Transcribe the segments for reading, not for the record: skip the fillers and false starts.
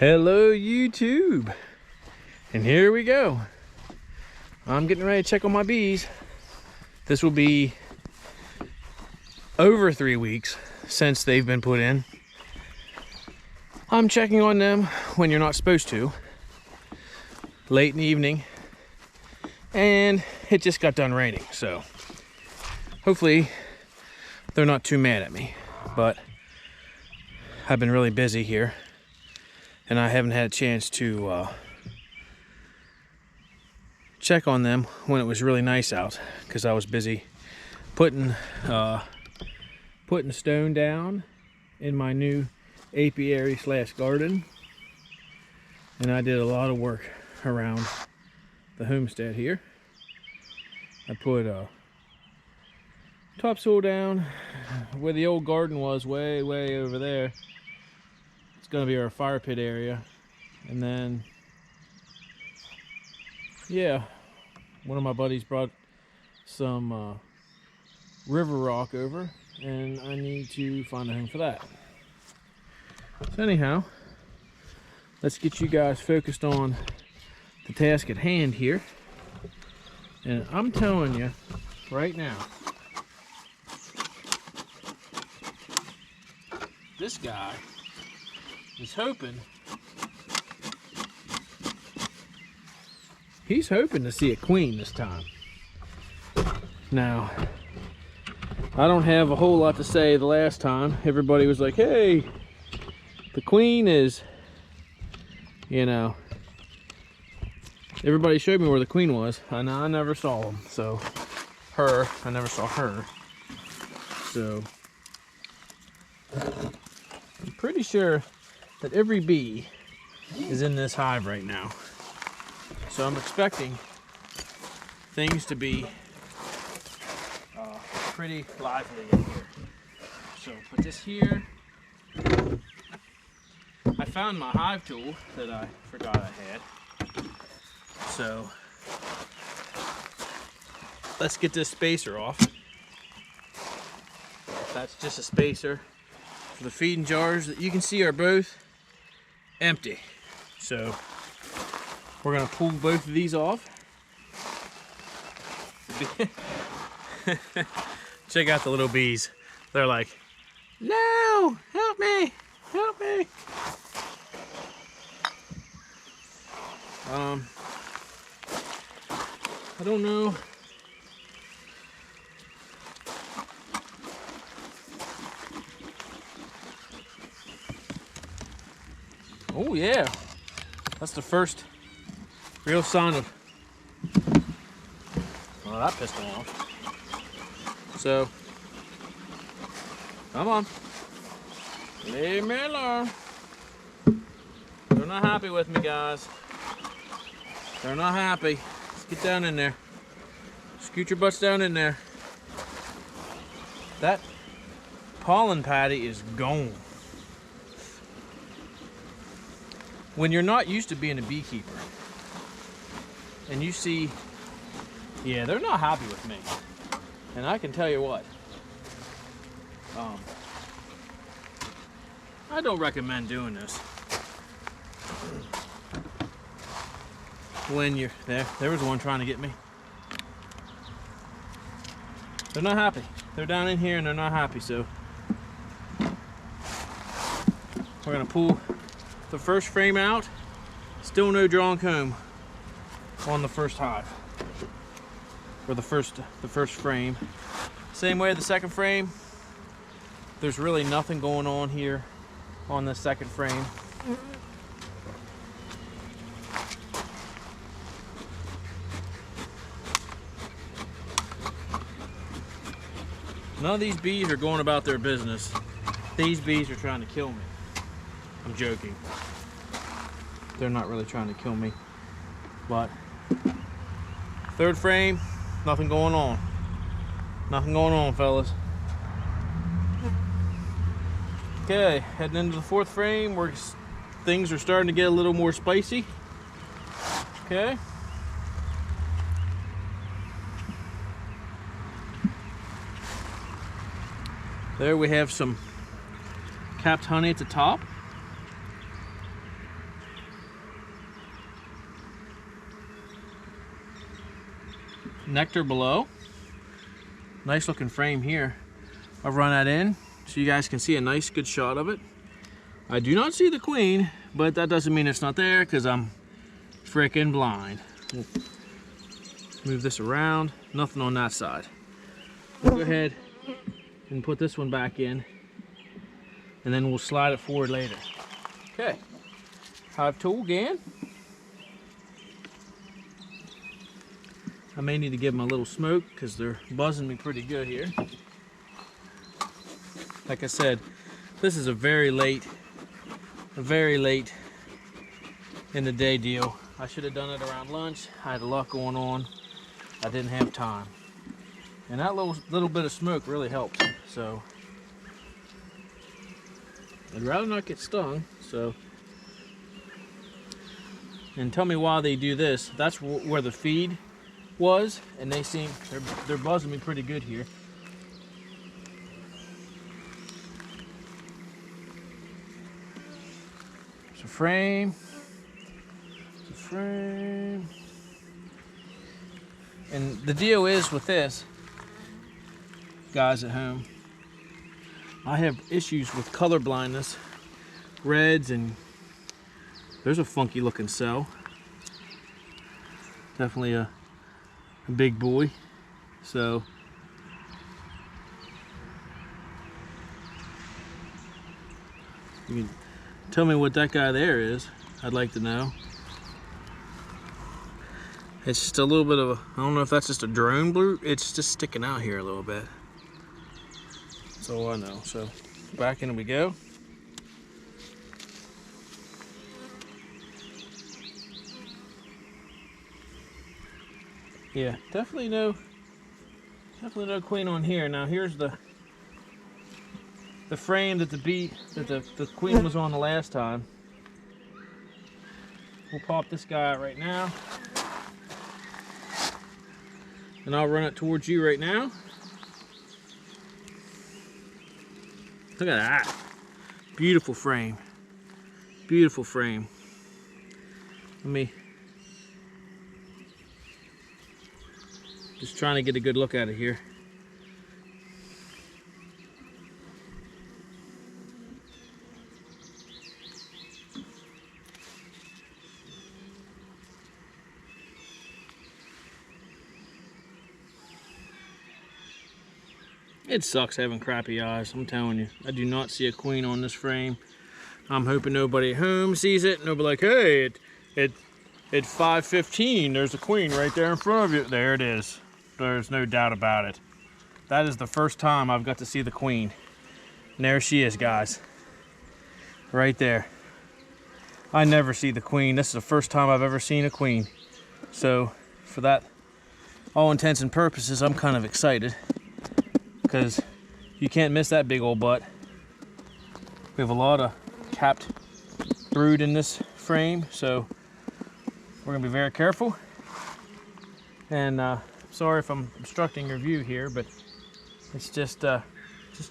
Hello YouTube, and here we go. I'm getting ready to check on my bees. This will be over 3 weeks since they've been put in. I'm checking on them when you're not supposed to, late in the evening, and it just got done raining, so hopefully they're not too mad at me. But I've been really busy here and I haven't had a chance to check on them when it was really nice out, because I was busy putting stone down in my new apiary / garden, and I did a lot of work around the homestead here. I put topsoil down where the old garden was, way over there. It's gonna be our fire pit area. And then, yeah, one of my buddies brought some river rock over, and I need to find a home for that. So anyhow, let's get you guys focused on the task at hand here. And I'm telling you right now, this guy is hoping, he's hoping to see a queen this time. Now, I don't have a whole lot to say. The last time everybody was like, hey, the queen is, you know, everybody showed me where the queen was, and I never saw them. So I never saw her. So I'm pretty sure that every bee is in this hive right now. So I'm expecting things to be pretty lively in here. So put this here. I found my hive tool that I forgot I had. So let's get this spacer off. That's just a spacer for the feeding jars that you can see are both empty. So we're gonna pull both of these off. Check out the little bees. They're like, no, help me, help me. I don't know. Oh yeah, that's the first real sign of, well, that pissed them off. So, come on, leave me alone. They're not happy with me, guys. They're not happy. Let's get down in there. Scoot your butts down in there. That pollen patty is gone. When you're not used to being a beekeeper and you see, yeah, they're not happy with me. And I can tell you what, I don't recommend doing this. When you're there was one trying to get me. They're not happy. They're down in here and they're not happy. So we're gonna pull the first frame out. Still no drawn comb on the first hive, or the first frame. Same way the second frame. There's really nothing going on here on the second frame. None of these bees are going about their business. These bees are trying to kill me. I'm joking. They're not really trying to kill me. But third frame, nothing going on. Nothing going on, fellas. Okay, heading into the fourth frame where things are starting to get a little more spicy. Okay. There we have some capped honey at the top. nectar below. Nice looking frame here. I'll run that in so you guys can see a nice good shot of it. I do not see the queen, but that doesn't mean it's not there because I'm freaking blind. We'll move this around. Nothing on that side. We'll go ahead and put this one back in, and then we'll slide it forward later. Okay, hive tool again. I may need to give them a little smoke because they're buzzing me pretty good here. Like I said, this is a very late in the day deal. I should have done it around lunch. I had a lot going on. I didn't have time. And that little bit of smoke really helped. So I'd rather not get stung. So, and tell me why they do this. That's where the feed was, and they're buzzing me pretty good here. It's a frame. It's a frame. And the deal is with this, guys at home, I have issues with color blindness, reds, and there's a funky looking cell. Definitely a big boy. So you can tell me what that guy there is. I'd like to know. It's just a little bit of a, I don't know if that's just a drone blue. It's just sticking out here a little bit. That's all I know. So back in we go. Yeah, definitely no queen on here. Now here's the frame that the queen was on the last time. We'll pop this guy out right now. And I'll run it towards you right now. Look at that. Beautiful frame. Beautiful frame. Let me just trying to get a good look at it here. It sucks having crappy eyes, I'm telling you. I do not see a queen on this frame. I'm hoping nobody at home sees it and they'll be like, hey, at 5:15, there's a queen right there in front of you. There it is. There's no doubt about it. That is the first time I've got to see the queen. And there she is, guys. Right there. I never see the queen. This is the first time I've ever seen a queen. So, for that, all intents and purposes, I'm kind of excited. Because you can't miss that big old butt. We have a lot of capped brood in this frame, so we're gonna be very careful. And sorry if I'm obstructing your view here, but it's just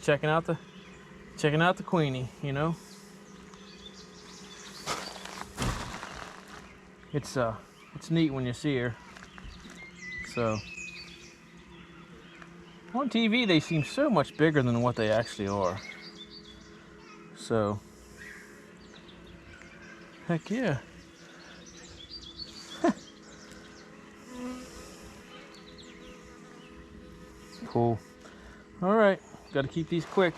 checking out the queenie, you know. It's neat when you see her. So. On TV, they seem so much bigger than what they actually are. So, heck yeah. Cool. All right, got to keep these quick.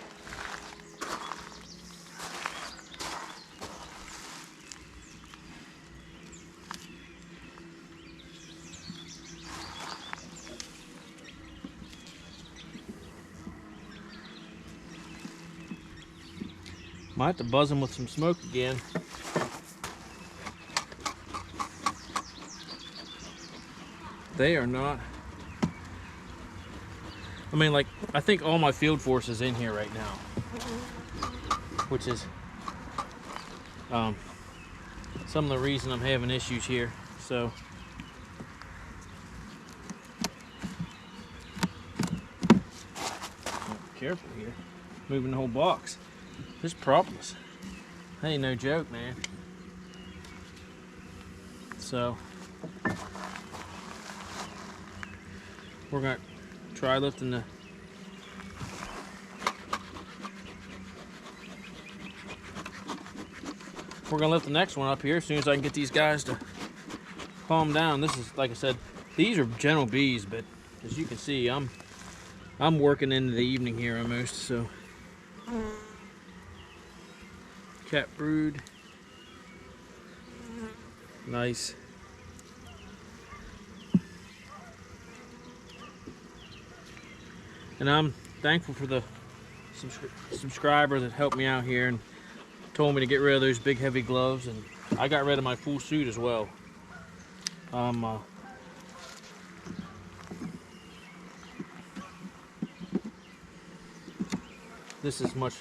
Might have to buzz them with some smoke again. They are not. I mean, like, I think all my field force is in here right now, which is some of the reason I'm having issues here. So careful here, moving the whole box. This propolis, that ain't no joke, man. So We're gonna try lifting the next one up here as soon as I can get these guys to calm down. This is, like I said, these are gentle bees, but as you can see, I'm working into the evening here almost. So cat brood, nice. And I'm thankful for the subscriber that helped me out here and told me to get rid of those big heavy gloves, and I got rid of my full suit as well. This is much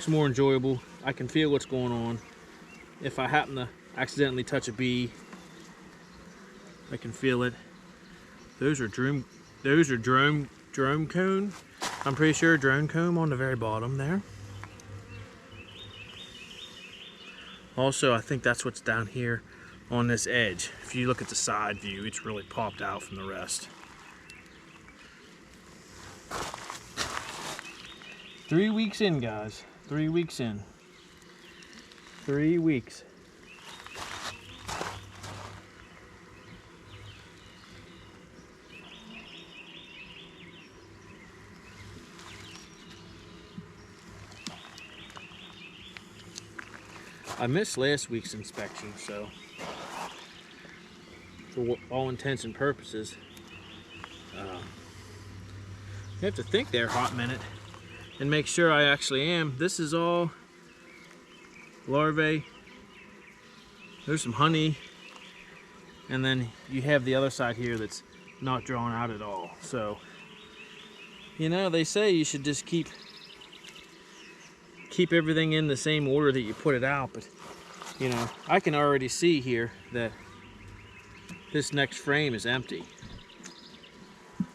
more enjoyable. I can feel what's going on. If I happen to accidentally touch a bee, I can feel it. Those are drone cone. I'm pretty sure drone comb on the very bottom there. Also, I think that's what's down here on this edge. If you look at the side view, it's really popped out from the rest. 3 weeks in, guys. 3 weeks in. 3 weeks. I missed last week's inspection, so for all intents and purposes, you have to think there a hot minute and make sure I actually am. This is all larvae. There's some honey, and then you have the other side here that's not drawn out at all. So, you know, they say you should just keep everything in the same order that you put it out, but you know, I can already see here that this next frame is empty.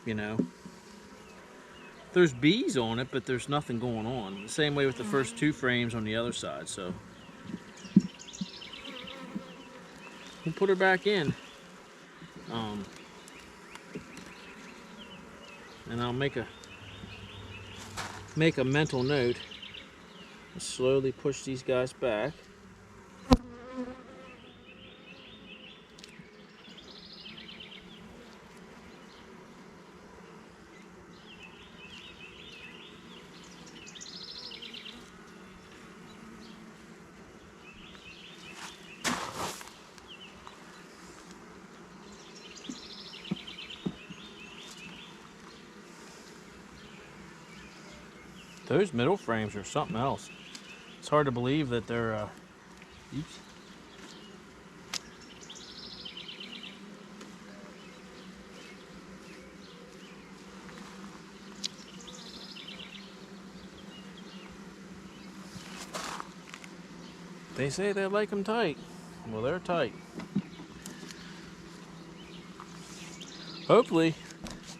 You know, there's bees on it, but there's nothing going on. The same way with the first 2 frames on the other side. So we'll put her back in, and I'll make a mental note. Slowly push these guys back. Those middle frames are something else. It's hard to believe that they're, oops. They say they like them tight. Well, they're tight. Hopefully,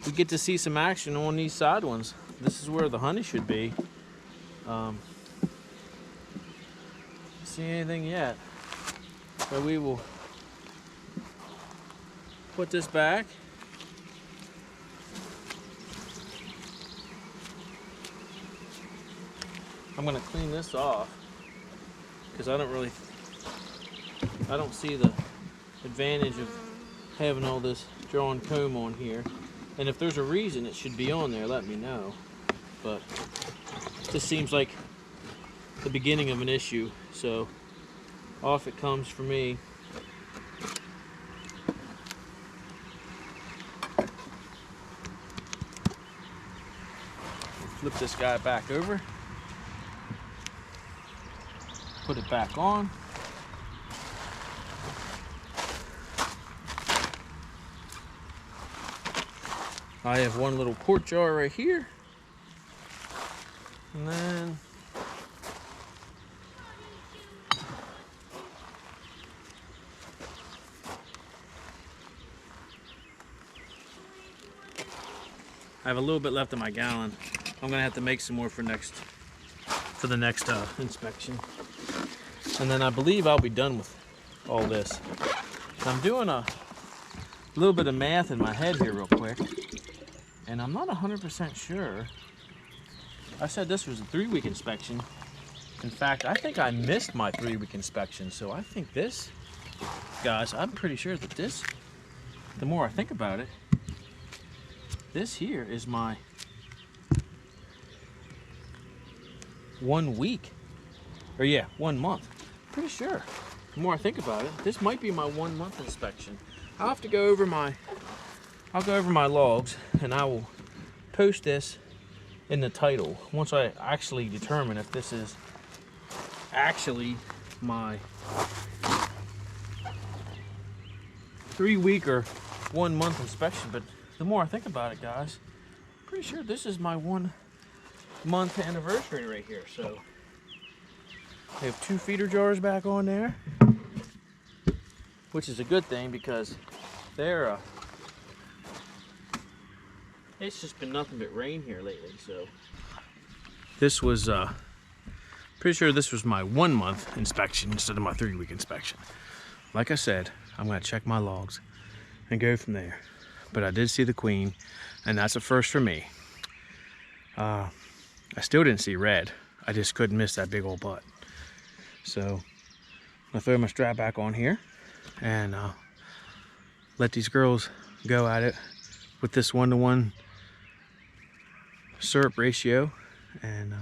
we get to see some action on these side ones. This is where the honey should be. See anything yet, so we will put this back. I'm going to clean this off because I don't see the advantage of having all this drawn comb on here. And if there's a reason it should be on there, let me know. But this seems like the beginning of an issue, so off it comes for me. Flip this guy back over, put it back on. I have one little quart jar right here, and then I have a little bit left in my gallon. I'm gonna have to make some more for the next inspection, and then I believe I'll be done with all this. I'm doing a little bit of math in my head here real quick. And I'm not 100% sure. I said this was a 3-week inspection. In fact, I think I missed my 3-week inspection. So I think this, guys, I'm pretty sure that this, the more I think about it, this here is my 1 week. Or yeah, 1 month. Pretty sure. The more I think about it, this might be my 1 month inspection. I'll have to go over my, logs, and I will post this in the title once I actually determine if this is actually my 3-week or 1 month inspection. But the more I think about it, guys, pretty sure this is my 1 month anniversary right here. So we have 2 feeder jars back on there, which is a good thing because they're it's just been nothing but rain here lately. So this was pretty sure this was my 1 month inspection instead of my 3-week inspection. Like I said, I'm gonna check my logs and go from there. But I did see the queen, and that's a first for me. I still didn't see red. I just couldn't miss that big old butt. So I'm gonna throw my strap back on here and let these girls go at it with this 1-to-1 syrup ratio. And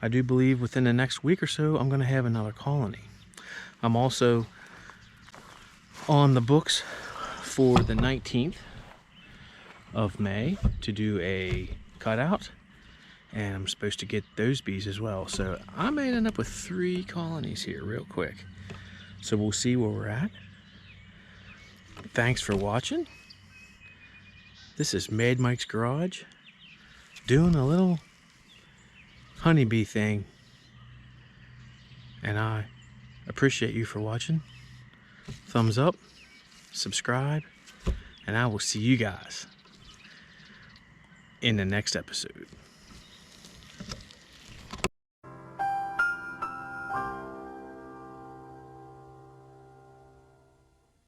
I do believe within the next week or so I'm gonna have another colony. I'm also on the books for the 19th of May to do a cutout, and I'm supposed to get those bees as well. So I may end up with 3 colonies here real quick. So we'll see where we're at. Thanks for watching. This is Mad Mike's Garage doing a little honeybee thing. And I appreciate you for watching. Thumbs up, subscribe, and I will see you guys in the next episode.